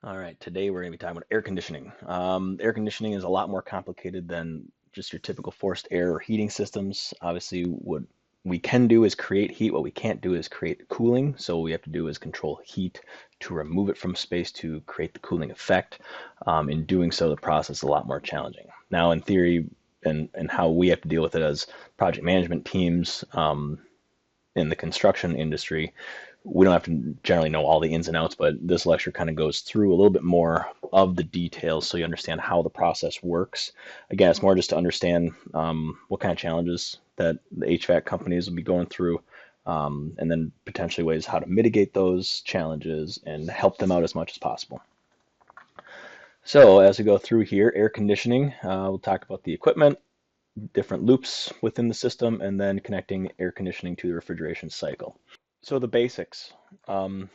All right, today we're going to be talking about air conditioning. Air conditioning is a lot more complicated than just your typical forced air or heating systems. Obviously, what we can do is create heat. What we can't do is create cooling. So what we have to do is control heat to remove it from space to create the cooling effect. In doing so, the process is a lot more challenging. Now, in theory, and how we have to deal with it as project management teams in the construction industry, we don't have to generally know all the ins and outs, but this lecture kind of goes through a little bit more of the details so you understand how the process works. Again, it's more just to understand what kind of challenges that the HVAC companies will be going through, and then potentially ways how to mitigate those challenges and help them out as much as possible. So as we go through here, air conditioning, we'll talk about the equipment, different loops within the system, and then connecting air conditioning to the refrigeration cycle. So the basics. Um,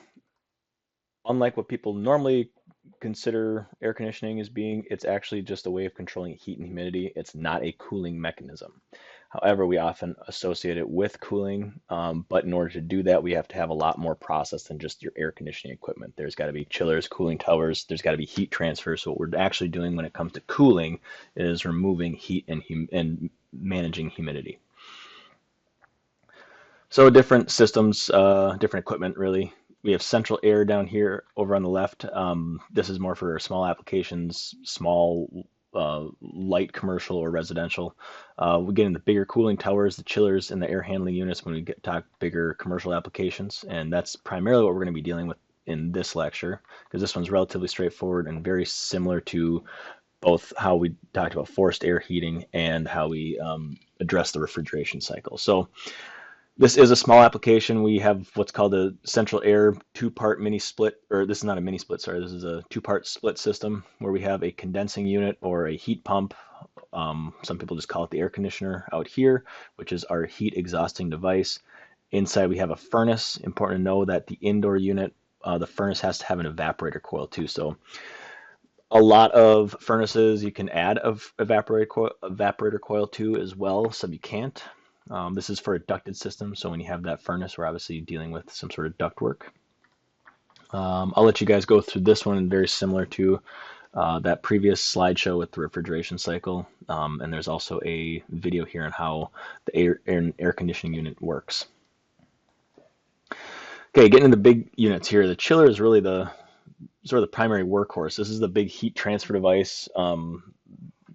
Unlike what people normally consider air conditioning as being, it's actually just a way of controlling heat and humidity. It's not a cooling mechanism. However, we often associate it with cooling, but in order to do that, we have to have a lot more process than just your air conditioning equipment. There's got to be chillers, cooling towers, there's got to be heat transfer. So what we're actually doing when it comes to cooling is removing heat and managing humidity. So different systems, different equipment really. We have central air down here over on the left. This is more for small applications, small light commercial or residential. We get into bigger cooling towers, the chillers, and the air handling units when we get talk bigger commercial applications, and that's primarily what we're going to be dealing with in this lecture, because this one's relatively straightforward and very similar to both how we talked about forced air heating and how we address the refrigeration cycle. So this is a small application. We have what's called a central air two-part mini split, or this is not a mini split, sorry, this is a two-part split system where we have a condensing unit or a heat pump. Some people just call it the air conditioner out here, which is our heat exhausting device. Inside we have a furnace. Important to know that the indoor unit, the furnace has to have an evaporator coil too. So a lot of furnaces you can add a evaporator coil to as well, some you can't. This is for a ducted system, so when you have that furnace, we're obviously dealing with some sort of duct work. I'll let you guys go through this one, very similar to that previous slideshow with the refrigeration cycle, and there's also a video here on how the air conditioning unit works. Okay, getting into the big units here, the chiller is really the sort of the primary workhorse. This is the big heat transfer device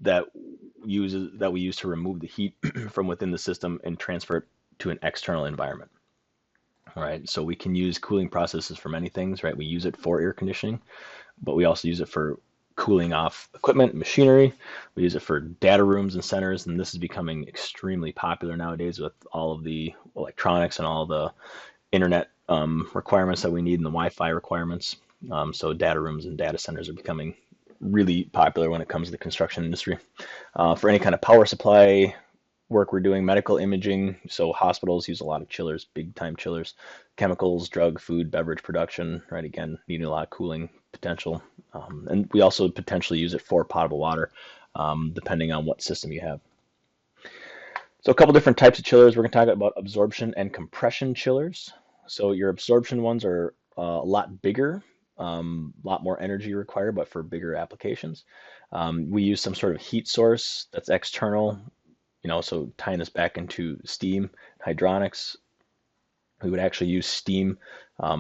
that we use to remove the heat from within the system and transfer it to an external environment. All right, so we can use cooling processes for many things, right? We use it for air conditioning, but we also use it for cooling off equipment, machinery. We use it for data rooms and centers, and this is becoming extremely popular nowadays with all of the electronics and all the internet requirements that we need and the Wi-Fi requirements. So data rooms and data centers are becoming really popular when it comes to the construction industry. For any kind of power supply work we're doing, medical imaging, so hospitals use a lot of chillers, big time chillers, chemicals, drug, food, beverage production, right? Again, needing a lot of cooling potential. And we also potentially use it for potable water, depending on what system you have. So a couple different types of chillers. We're going to talk about absorption and compression chillers. So your absorption ones are a lot bigger, a lot more energy required, but for bigger applications. We use some sort of heat source that's external, so tying this back into steam, hydronics, we would actually use steam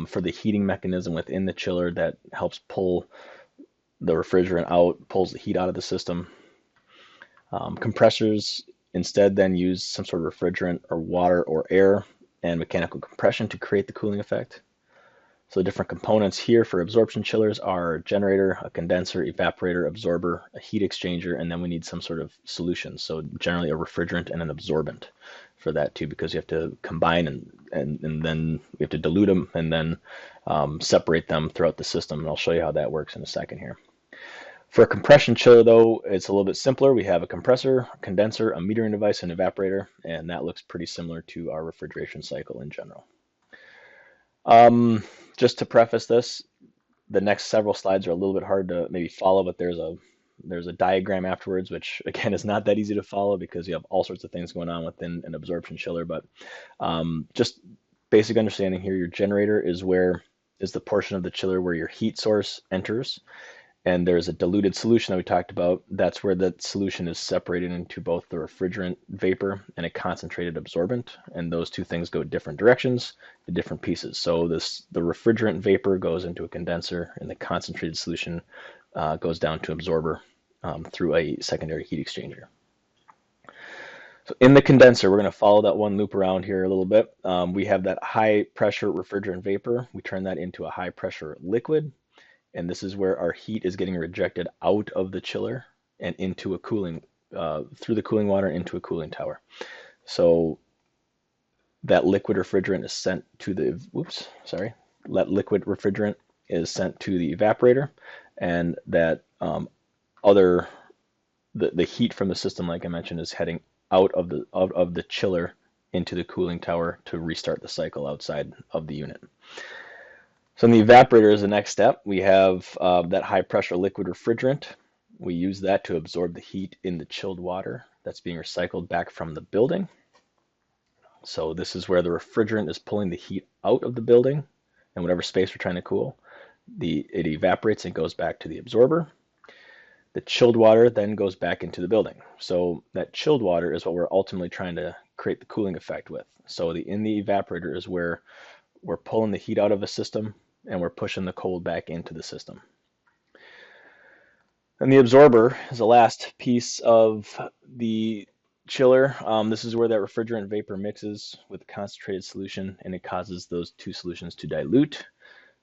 for the heating mechanism within the chiller that helps pull the refrigerant out, pulls the heat out of the system. Compressors instead then use some sort of refrigerant or water or air and mechanical compression to create the cooling effect. So the different components here for absorption chillers are a generator, a condenser, evaporator, absorber, a heat exchanger, and then we need some sort of solution. So generally a refrigerant and an absorbent for that too, because you have to combine and then we have to dilute them and then separate them throughout the system. And I'll show you how that works in a second here. For a compression chiller though, it's a little bit simpler. We have a compressor, a condenser, a metering device, and evaporator, and that looks pretty similar to our refrigeration cycle in general. Just to preface this, the next several slides are a little bit hard to maybe follow, but there's a diagram afterwards, which again is not that easy to follow because you have all sorts of things going on within an absorption chiller. But just basic understanding here, your generator is where is the portion of the chiller where your heat source enters, and there's a diluted solution that we talked about. That's where that solution is separated into both the refrigerant vapor and a concentrated absorbent, and those two things go different directions to different pieces. So the refrigerant vapor goes into a condenser, and the concentrated solution goes down to absorber through a secondary heat exchanger. So in the condenser, we're going to follow that one loop around here a little bit. We have that high pressure refrigerant vapor. We turn that into a high pressure liquid, and this is where our heat is getting rejected out of the chiller and into a cooling, through the cooling water into a cooling tower. So that liquid refrigerant is sent to the, that liquid refrigerant is sent to the evaporator, and that the heat from the system, like I mentioned, is heading out of the chiller into the cooling tower to restart the cycle outside of the unit. So in the evaporator is the next step. We have that high pressure liquid refrigerant. We use that to absorb the heat in the chilled water that's being recycled back from the building. So this is where the refrigerant is pulling the heat out of the building and whatever space we're trying to cool. It evaporates and goes back to the absorber. The chilled water then goes back into the building. So that chilled water is what we're ultimately trying to create the cooling effect with. So in the evaporator is where we're pulling the heat out of a system and we're pushing the cold back into the system. And the absorber is the last piece of the chiller. This is where that refrigerant vapor mixes with the concentrated solution, and it causes those two solutions to dilute.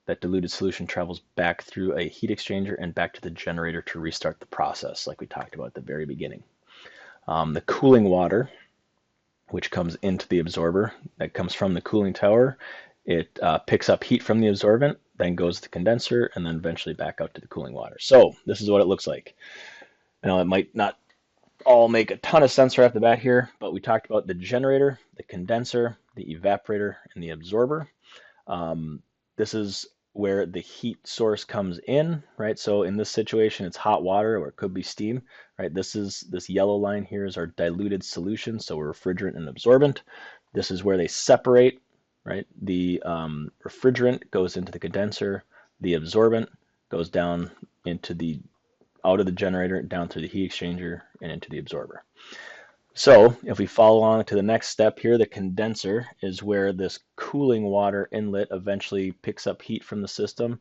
That diluted solution travels back through a heat exchanger and back to the generator to restart the process, like we talked about at the very beginning. The cooling water, which comes into the absorber, that comes from the cooling tower, it picks up heat from the absorbent, then goes to the condenser, and then eventually back out to the cooling water. So this is what it looks like. Now, it might not all make a ton of sense right off the bat here, but we talked about the generator, the condenser, the evaporator, and the absorber. This is where the heat source comes in, right? So in this situation, it's hot water, or it could be steam, right? This yellow line here is our diluted solution, so we're refrigerant and absorbent. This is where they separate, right? The refrigerant goes into the condenser, the absorbent goes down out of the generator, down through the heat exchanger, and into the absorber. So if we follow on to the next step here, the condenser is where this cooling water inlet eventually picks up heat from the system,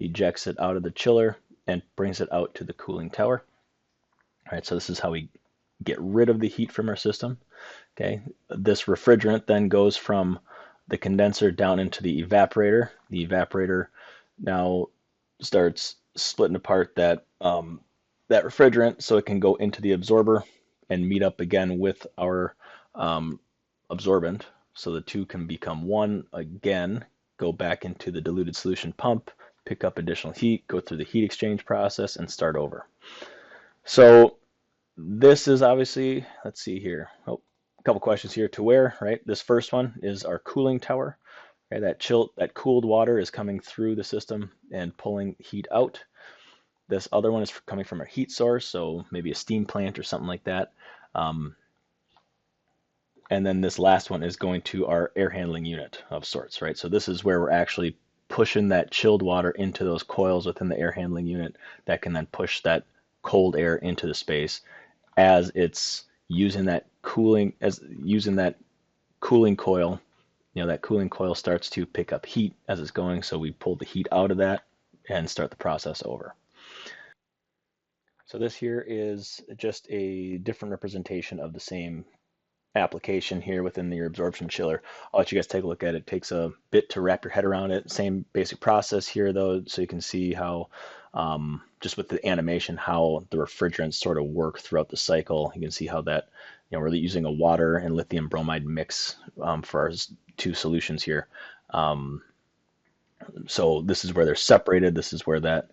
ejects it out of the chiller, and brings it out to the cooling tower. All right, so this is how we get rid of the heat from our system. Okay, this refrigerant then goes from the condenser down into the evaporator. The evaporator now starts splitting apart that refrigerant so it can go into the absorber and meet up again with our absorbent. So the two can become one again, go back into the diluted solution pump, pick up additional heat, go through the heat exchange process, and start over. So this is obviously, let's see here. Oh, a couple questions here to where, right? This first one is our cooling tower. Okay, that cooled water is coming through the system and pulling heat out. This other one is coming from our heat source, so maybe a steam plant or something like that. And then this last one is going to our air handling unit of sorts, right? So this is where we're actually pushing that chilled water into those coils within the air handling unit that can then push that cold air into the space as it's using that cooling coil. That cooling coil starts to pick up heat as it's going, so we pull the heat out of that and start the process over. So this here is just a different representation of the same application here within your absorption chiller. I'll let you guys take a look at it. It takes a bit to wrap your head around it. Same basic process here though, so you can see how just with the animation, how the refrigerants sort of work throughout the cycle. You can see how that, we're using a water and lithium bromide mix for our two solutions here. So this is where they're separated. This is where that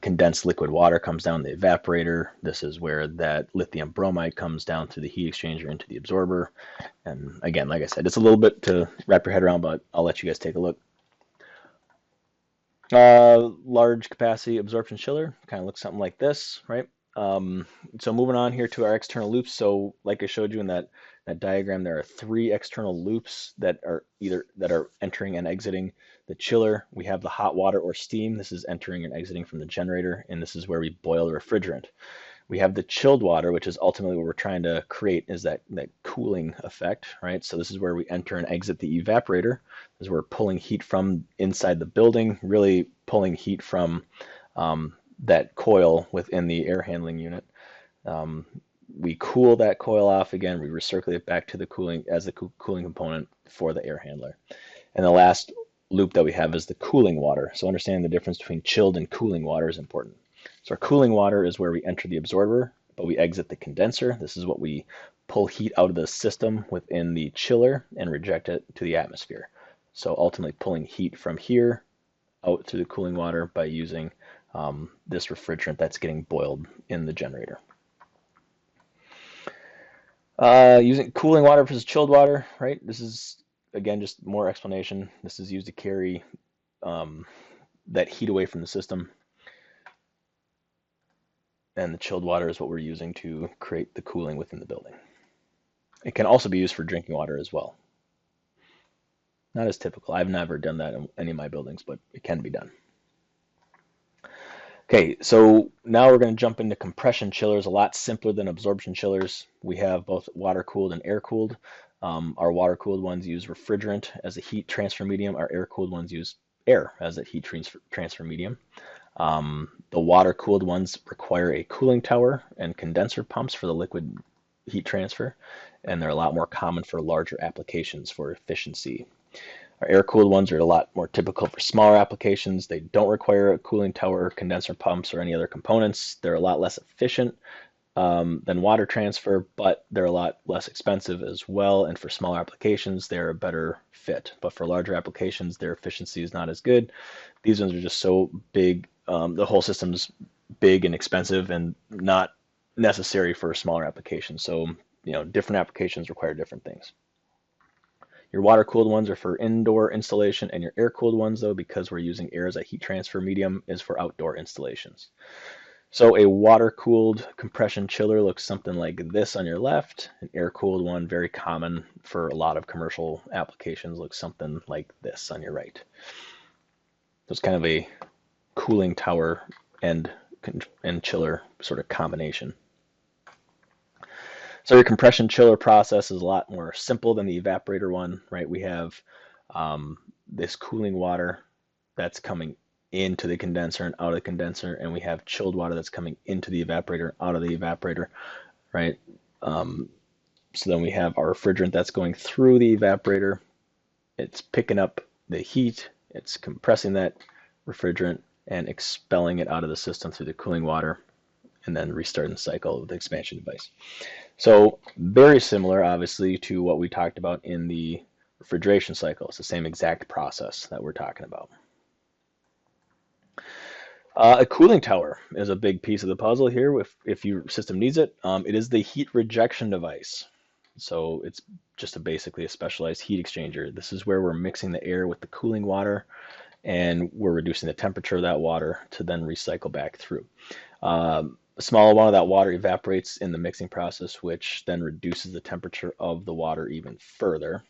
condensed liquid water comes down the evaporator. This is where that lithium bromide comes down through the heat exchanger into the absorber. And again, like I said, it's a little bit to wrap your head around, but I'll let you guys take a look. Large capacity absorption chiller kind of looks something like this, right? So moving on here to our external loops. So like I showed you in that diagram, there are three external loops that are entering and exiting the chiller. We have the hot water or steam. This is entering and exiting from the generator, and this is where we boil the refrigerant. We have the chilled water, which is ultimately what we're trying to create, is that cooling effect, right? So this is where we enter and exit the evaporator. This is where we're pulling heat from inside the building, really pulling heat from that coil within the air handling unit. Um, we cool that coil off again. We recirculate it back to the cooling as the cooling component for the air handler. And the last loop that we have is the cooling water. So understanding the difference between chilled and cooling water is important. So our cooling water is where we enter the absorber, but we exit the condenser. This is what we pull heat out of the system within the chiller and reject it to the atmosphere. So ultimately pulling heat from here out through the cooling water by using this refrigerant that's getting boiled in the generator. Using cooling water versus chilled water, right? This is, again, just more explanation. This is used to carry that heat away from the system. And the chilled water is what we're using to create the cooling within the building. It can also be used for drinking water as well. Not as typical. I've never done that in any of my buildings, but it can be done. Okay, so now we're going to jump into compression chillers, a lot simpler than absorption chillers. We have both water-cooled and air-cooled. Our water-cooled ones use refrigerant as a heat transfer medium. Our air-cooled ones use air as a heat transfer medium. The water-cooled ones require a cooling tower and condenser pumps for the liquid heat transfer, and they're a lot more common for larger applications for efficiency. Our air-cooled ones are a lot more typical for smaller applications. They don't require a cooling tower, condenser pumps, or any other components. They're a lot less efficient than water transfer, but they're a lot less expensive as well. And for smaller applications, they're a better fit. But for larger applications, their efficiency is not as good. These ones are just so big. The whole system's big and expensive and not necessary for smaller applications. So, different applications require different things. Your water-cooled ones are for indoor installation, and your air-cooled ones, though, because we're using air as a heat transfer medium, is for outdoor installations. So a water-cooled compression chiller looks something like this on your left. An air-cooled one, very common for a lot of commercial applications, looks something like this on your right. So it's kind of a cooling tower and chiller sort of combination. So your compression chiller process is a lot more simple than the evaporator one, right? We have this cooling water that's coming into the condenser and out of the condenser, and we have chilled water that's coming into the evaporator, out of the evaporator, right? So then we have our refrigerant that's going through the evaporator. It's picking up the heat, it's compressing that refrigerant and expelling it out of the system through the cooling water, and then restarting the cycle with the expansion device. So very similar, obviously, to what we talked about in the refrigeration cycle. It's the same exact process that we're talking about. A cooling tower is a big piece of the puzzle here if your system needs it. It is the heat rejection device. So it's just basically a specialized heat exchanger. This is where we're mixing the air with the cooling water, and we're reducing the temperature of that water to then recycle back through. A small amount of that water evaporates in the mixing process, which then reduces the temperature of the water even further,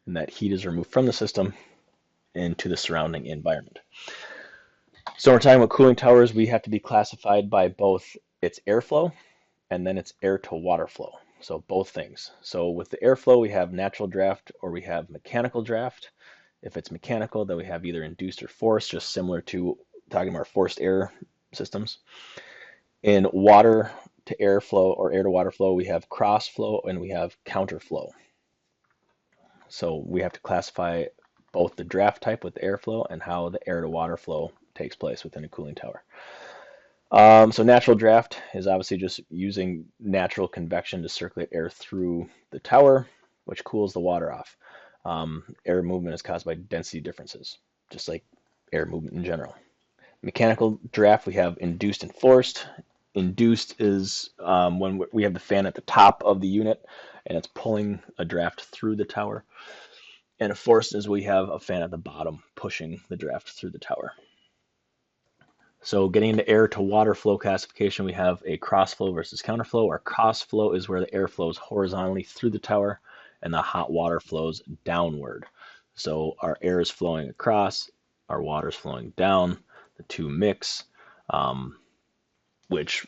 and that heat is removed from the system into the surrounding environment. So when we're talking about cooling towers, we have to be classified by both its airflow and then its air to water flow. So both things. So with the airflow, we have natural draft or we have mechanical draft. If it's mechanical, then we have either induced or forced, just similar to talking about forced air systems. In water to air flow or air to water flow, we have cross flow and we have counter flow. So we have to classify both the draft type with the airflow and how the air to water flow takes place within a cooling tower. So natural draft is obviously just using natural convection to circulate air through the tower, which cools the water off. Air movement is caused by density differences, just like air movement in general. Mechanical draft, we have induced and forced. Induced is when we have the fan at the top of the unit and it's pulling a draft through the tower. And forced is we have a fan at the bottom pushing the draft through the tower. So getting into air to water flow classification, we have a cross flow versus counterflow. Our cross flow is where the air flows horizontally through the tower and the hot water flows downward. So our air is flowing across, our water is flowing down, the two mix, which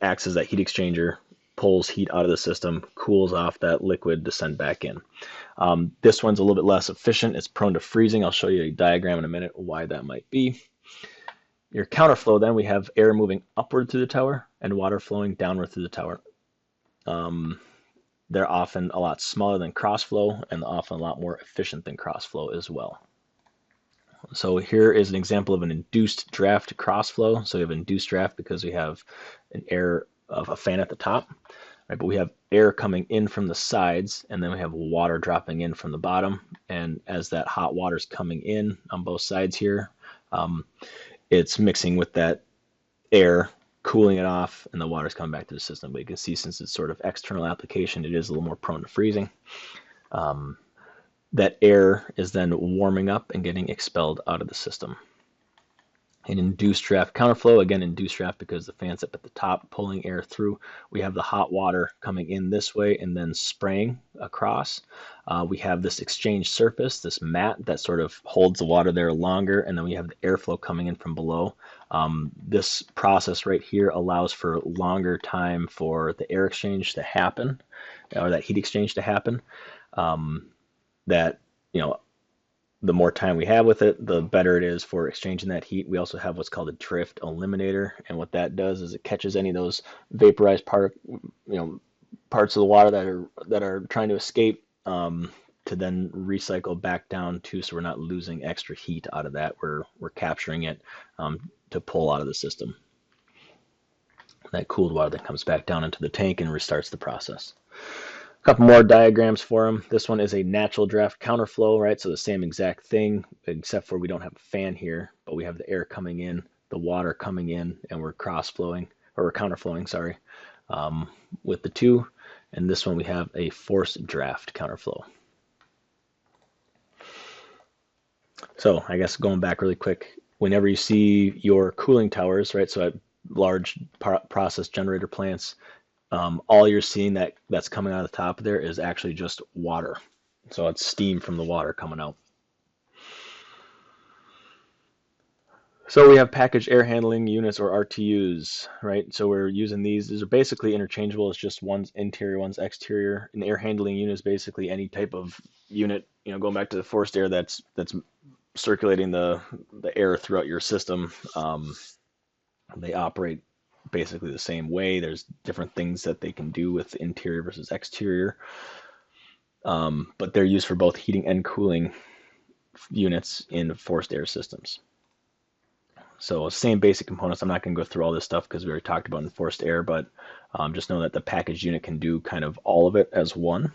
acts as that heat exchanger, pulls heat out of the system, cools off that liquid to send back in. This one's a little bit less efficient. It's prone to freezing. I'll show you a diagram in a minute why that might be. Your counterflow, then we have air moving upward through the tower and water flowing downward through the tower. They're often a lot smaller than crossflow and often a lot more efficient than crossflow as well. So here is an example of an induced draft crossflow. So we have induced draft because we have an air of a fan at the top, right? But we have air coming in from the sides, and then we have water dropping in from the bottom. And as that hot water is coming in on both sides here, it's mixing with that air, cooling it off, and the water's coming back to the system. But you can see, since it's sort of external application, it is a little more prone to freezing. That air is then warming up and getting expelled out of the system. An induced draft counterflow, again, induced draft because the fan's up at the top pulling air through. We have the hot water coming in this way and then spraying across. We have this exchange surface, this mat that sort of holds the water there longer, and then we have the airflow coming in from below. This process right here allows for longer time for the air exchange to happen, or that heat exchange to happen. That, the more time we have with it, the better it is for exchanging that heat. We also have what's called a drift eliminator, and what that does is it catches any of those vaporized parts of the water that are trying to escape, to then recycle back down to, so we're not losing extra heat out of that. We're capturing it to pull out of the system. That cooled water then comes back down into the tank and restarts the process. A couple more diagrams for them. This one is a natural draft counterflow, right? So the same exact thing, except for we don't have a fan here, but we have the air coming in, the water coming in, and we're cross-flowing, or we're counterflowing, sorry, with the two. And this one we have a forced draft counterflow. So I guess going back really quick, whenever you see your cooling towers, right? So at large process generator plants, all you're seeing that's coming out of the top there is actually just water. So it's steam from the water coming out. So we have packaged air handling units, or RTUs, right? So we're using these. These are basically interchangeable. It's just one's interior, one's exterior. An air handling unit is basically any type of unit, going back to the forced air that's circulating the air throughout your system. They operate basically the same way. There's different things that they can do with interior versus exterior, but they're used for both heating and cooling units in forced air systems. So same basic components. I'm not going to go through all this stuff because we already talked about in forced air, but just know that the packaged unit can do kind of all of it as one.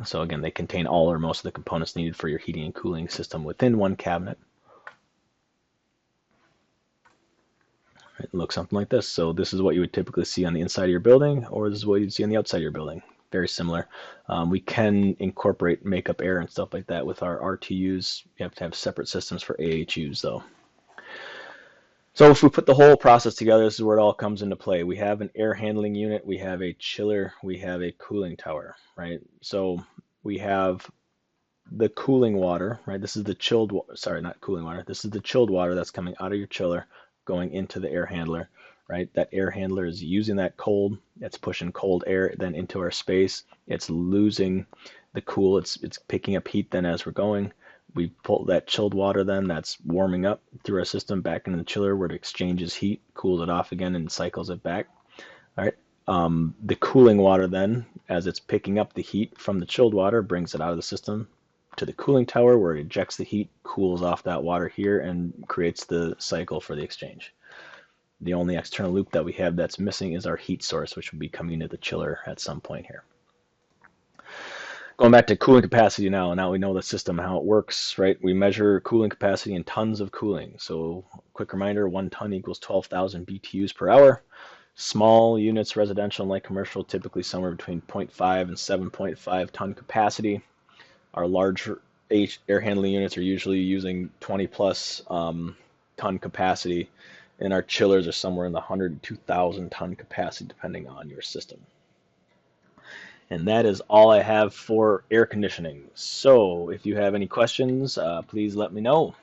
So again, they contain all or most of the components needed for your heating and cooling system within one cabinet. It looks something like this. So this is what you would typically see on the inside of your building, or this is what you'd see on the outside of your building. Very similar. We can incorporate makeup air and stuff like that with our RTUs. You have to have separate systems for AHUs though. So if we put the whole process together, this is where it all comes into play. We have an air handling unit, we have a chiller, we have a cooling tower, right? So we have the cooling water, right? This is the chilled water, sorry, not cooling water. This is the chilled water that's coming out of your chiller, going into the air handler, right? That air handler is using that cold, it's pushing cold air then into our space. It's losing the cool, it's picking up heat then as we're going. We pull that chilled water then that's warming up through our system back into the chiller where it exchanges heat, cools it off again, and cycles it back. All right. The cooling water then, as it's picking up the heat from the chilled water, brings it out of the system to the cooling tower where it ejects the heat, cools off that water here, and creates the cycle for the exchange. The only external loop that we have that's missing is our heat source, which will be coming into the chiller at some point here. Going back to cooling capacity now we know the system, how it works, right? We measure cooling capacity in tons of cooling. So quick reminder, 1 ton equals 12,000 BTUs per hour. Small units, residential and light commercial, typically somewhere between 0.5 and 7.5 ton capacity. Our larger air handling units are usually using 20 plus ton capacity, and our chillers are somewhere in the 100 to 2,000 ton capacity, depending on your system. And that is all I have for air conditioning. So if you have any questions, please let me know.